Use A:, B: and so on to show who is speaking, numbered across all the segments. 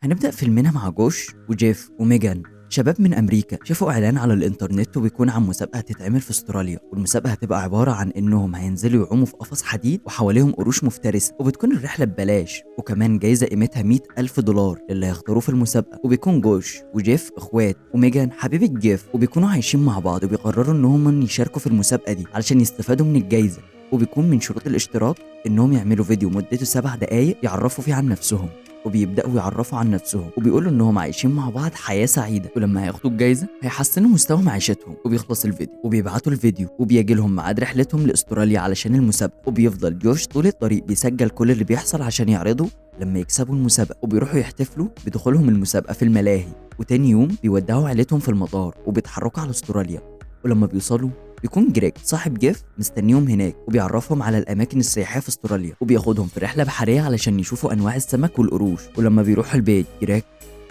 A: هنبدأ فيلمنا مع جوش وجيف وميجان، شباب من أمريكا شافوا إعلان على الإنترنت وبيكون عن مسابقة هتتعمل في أستراليا، والمسابقة هتبقى عبارة عن إنهم هينزلوا يعوموا في قفص حديد وحواليهم قروش مفترسة، وبتكون الرحلة ببلاش وكمان جايزة قيمتها $100,000 للي هيختاروه في المسابقة. وبيكون جوش وجيف إخوات وميجان حبيبة جيف، وبيكونوا عايشين مع بعض وبيقرروا إنهم يشاركوا في المسابقة دي علشان يستفادوا من الجايزة. وبيكون من شروط الاشتراك إنهم يعملوا فيديو مدته 7 دقايق يعرفوا فيه عن نفسهم، وبيبداوا يعرفوا عن نفسهم وبيقولوا انهم عايشين مع بعض حياه سعيده، ولما هياخدوا الجايزه هيحسنوا مستوى معيشتهم. وبيخلص الفيديو وبيبعتوا الفيديو وبيجي لهم ميعاد رحلتهم لاستراليا علشان المسابقه، وبيفضل جوش طول الطريق بيسجل كل اللي بيحصل عشان يعرضوا لما يكسبوا المسابقه، وبيروحوا يحتفلوا بدخولهم المسابقه في الملاهي. وتاني يوم بيودعوا عيلتهم في المطار وبيتحركوا على استراليا. ولما بيوصلوا بيكون جريج صاحب جيف مستنيهم هناك وبيعرفهم على الاماكن السياحيه في استراليا، وبياخدهم في رحله بحريه علشان يشوفوا انواع السمك والقروش. ولما بيروحوا البيت جريج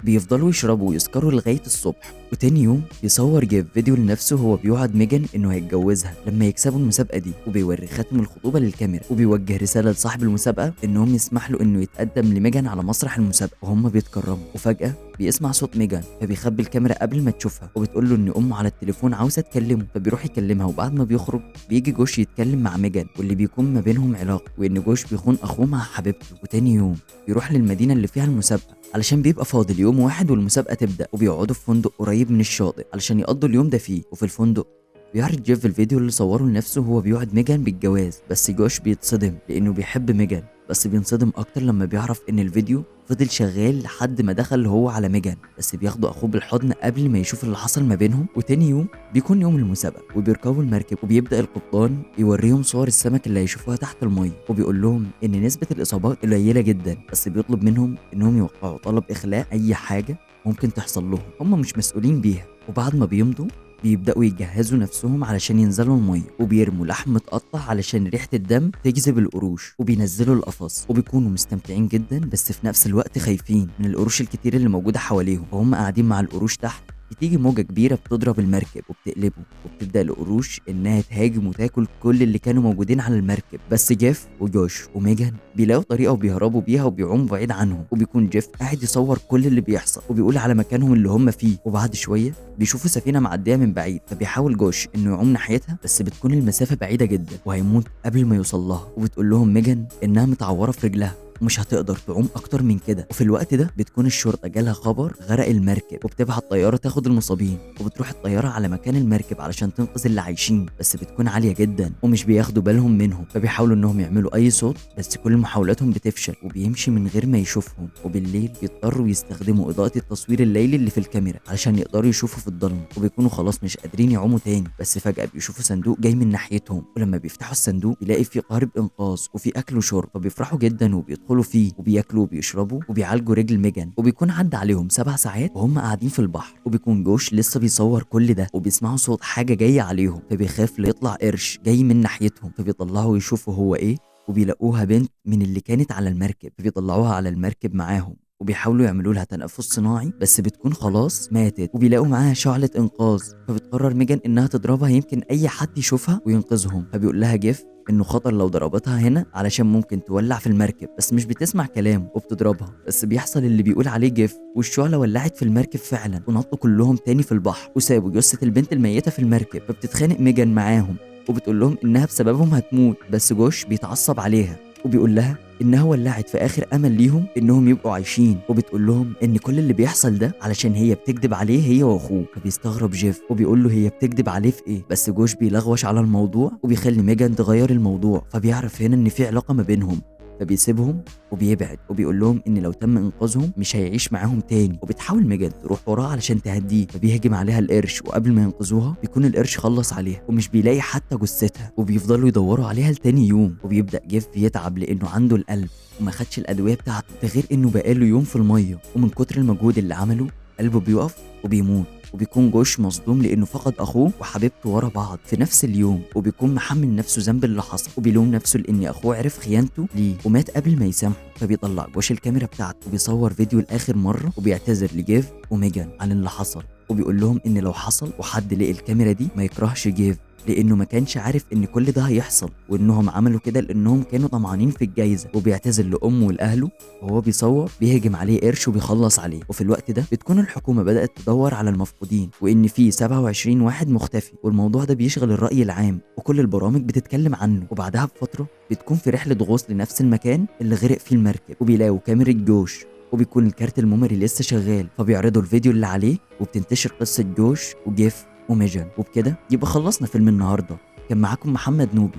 A: بيفضلوا يشربوا ويسكروا لغايه الصبح. وتاني يوم بيصور جيف فيديو لنفسه وهو بيوعد ميجان انه هيتجوزها لما يكسبوا المسابقه دي، وبيوري خاتم الخطوبه للكاميرا، وبيوجه رساله لصاحب المسابقه انهم يسمح له انه يتقدم لميجان على مسرح المسابقه وهم بيتكرموا. وفجاه بيسمع صوت ميجان فبيخبي الكاميرا قبل ما تشوفها، وبتقول له ان امه على التليفون عاوزه تكلمه، فبيروح يكلمها. وبعد ما بيخرج بيجي جوش يتكلم مع ميجان واللي بيكون ما بينهم علاقه، وان جوش بيخون اخوه مع حبيبته. وتاني يوم بيروح للمدينه اللي فيها المسابقه علشان بيبقى فاضل يوم واحد والمسابقه تبدا، وبيقعدوا في فندق قريب من الشاطئ علشان يقضوا اليوم ده فيه. وفي الفندق بيعرض جيف الفيديو اللي صوره لنفسه وهو بيوعد ميجان بالجواز، بس جوش بيتصدم لانه بيحب ميجان، بس بينصدم اكتر لما بيعرف ان الفيديو فضل شغال لحد ما دخل هو على ميجان، بس بياخدوا اخوه بالحضن قبل ما يشوف اللي حصل ما بينهم. وتاني يوم بيكون يوم المسابقه وبيركبوا المركب، وبيبدا القبطان يوريهم صور السمك اللي هيشوفوها تحت الميه، وبيقول لهم ان نسبه الاصابات قليله جدا، بس بيطلب منهم انهم يوقعوا طلب اخلاء اي حاجه ممكن تحصل لهم هم مش مسؤولين بيها. وبعد ما بيمضوا بيبدأوا يجهزوا نفسهم علشان ينزلوا المية، وبيرموا لحم متقطع علشان ريحة الدم تجذب القروش، وبينزلوا القفص وبيكونوا مستمتعين جدا بس في نفس الوقت خايفين من القروش الكتير اللي موجودة حواليهم. وهم قاعدين مع القروش تحت بتيجي موجة كبيرة بتضرب المركب وبتقلبه، وبتبدأ القروش إنها تهاجم وتاكل كل اللي كانوا موجودين على المركب. بس جيف وجوش وميجان بيلاقوا طريقة وبيهربوا بيها وبيعوموا بعيد عنهم، وبيكون جيف قاعد يصور كل اللي بيحصل وبيقول على مكانهم اللي هم فيه. وبعد شوية بيشوفوا سفينة معدية من بعيد، فبيحاول جوش إنه يعوم ناحيتها، بس بتكون المسافة بعيدة جدا وهيموت قبل ما يوصل لها. وبتقول لهم ميجان إنها متعورة في رجلها ومش هتقدر تعوم اكتر من كده. وفي الوقت ده بتكون الشرطه جالها خبر غرق المركب، وبتبعت طياره تاخد المصابين، وبتروح الطياره على مكان المركب علشان تنقذ اللي عايشين، بس بتكون عاليه جدا ومش بياخدوا بالهم منهم، فبيحاولوا انهم يعملوا اي صوت بس كل محاولاتهم بتفشل، وبيمشي من غير ما يشوفهم. وبالليل بيضطروا يستخدموا اضاءه التصوير الليلي اللي في الكاميرا علشان يقدروا يشوفوا في الضلمه، وبيكونوا خلاص مش قادرين يعوموا تاني. بس فجاه بيشوفوا صندوق جاي من ناحيتهم، ولما بيفتحوا الصندوق بيلاقي فيه قارب انقاذ وفيه اكل وشرب، فبيفرحوا جدا وبيدخلوا فيه وبياكلوا وبيشربوا وبيعالجوا رجل ميجان. وبيكون عدى عليهم 7 ساعات وهم قاعدين في البحر، وبيكون جوش لسه بيصور كل ده وبيسمعوا صوت حاجه جايه عليهم، فبيخاف يطلع قرش جاي من ناحيتهم، فبيطلعوا يشوفوا هو ايه، وبيلاقوها بنت من اللي كانت على المركب، فبيطلعوها على المركب معاهم وبيحاولوا يعملوا لها تنفس صناعي بس بتكون خلاص ماتت، وبيلاقوا معاها شعلة انقاذ، فبتقرر ميجان انها تضربها يمكن اي حد يشوفها وينقذهم. فبيقول لها جيف انه خطر لو ضربتها هنا علشان ممكن تولع في المركب، بس مش بتسمع كلامه وبتضربها، بس بيحصل اللي بيقول عليه جيف والشعلة ولعت في المركب فعلا، ونطوا كلهم تاني في البحر وسابوا جثة البنت الميتة في المركب. فبتتخانق ميجان معاهم وبتقول لهم انها بسببهم هتموت، بس جوش بيتعصب عليها وبيقول لها انها ولعت في اخر امل ليهم انهم يبقوا عايشين، وبتقول لهم ان كل اللي بيحصل ده علشان هي بتكذب عليه هي واخوه. فبيستغرب جيف وبيقول له هي بتكذب عليه في ايه، بس جوش بيلغوش على الموضوع وبيخلي ميجان تغير الموضوع، فبيعرف هنا ان في علاقه ما بينهم، فبيسيبهم وبيبعد وبيقول لهم ان لو تم انقاذهم مش هيعيش معاهم تاني. وبتحاول ميجان تروح وراه علشان تهديه، فبيهجم عليها القرش، وقبل ما ينقذوها بيكون القرش خلص عليها ومش بيلاقي حتى جثتها، وبيفضلوا يدوروا عليها لتاني يوم. وبيبدا جيف يتعب لانه عنده القلب وما خدش الادويه بتاعته، ده غير انه بقاله يوم في الميه، ومن كتر المجهود اللي عمله قلبه بيقف وبيموت. وبيكون جوش مصدوم لانه فقد اخوه وحبيبته ورا بعض في نفس اليوم، وبيكون محمل نفسه ذنب اللي حصل، وبيلوم نفسه لان اخوه عرف خيانته ليه ومات قبل ما يسامحه. فبيطلع جوش الكاميرا بتاعته وبيصور فيديو لاخر مره وبيعتذر لجيف وميجان عن اللي حصل، وبيقول لهم ان لو حصل وحد لقي الكاميرا دي ما يكرهش جيف لانه ما كانش عارف ان كل ده هيحصل، وانهم عملوا كده لانهم كانوا طمعانين في الجايزه. وبيعتذر لامه ولاهله وهو بيصور بيهجم عليه قرش وبيخلص عليه. وفي الوقت ده بتكون الحكومه بدات تدور على المفقودين وان في 27 واحد مختفي، والموضوع ده بيشغل الراي العام وكل البرامج بتتكلم عنه. وبعدها بفتره بتكون في رحله غوص لنفس المكان اللي غرق فيه المركب، وبيلاقوا كاميرا جوش وبيكون الكارت الميموري لسه شغال، فبيعرضوا الفيديو اللي عليه وبتنتشر قصه جوش وجيف وميجان. وبكده يبقى خلصنا فيلم النهارده. كان معاكم محمد نوبي.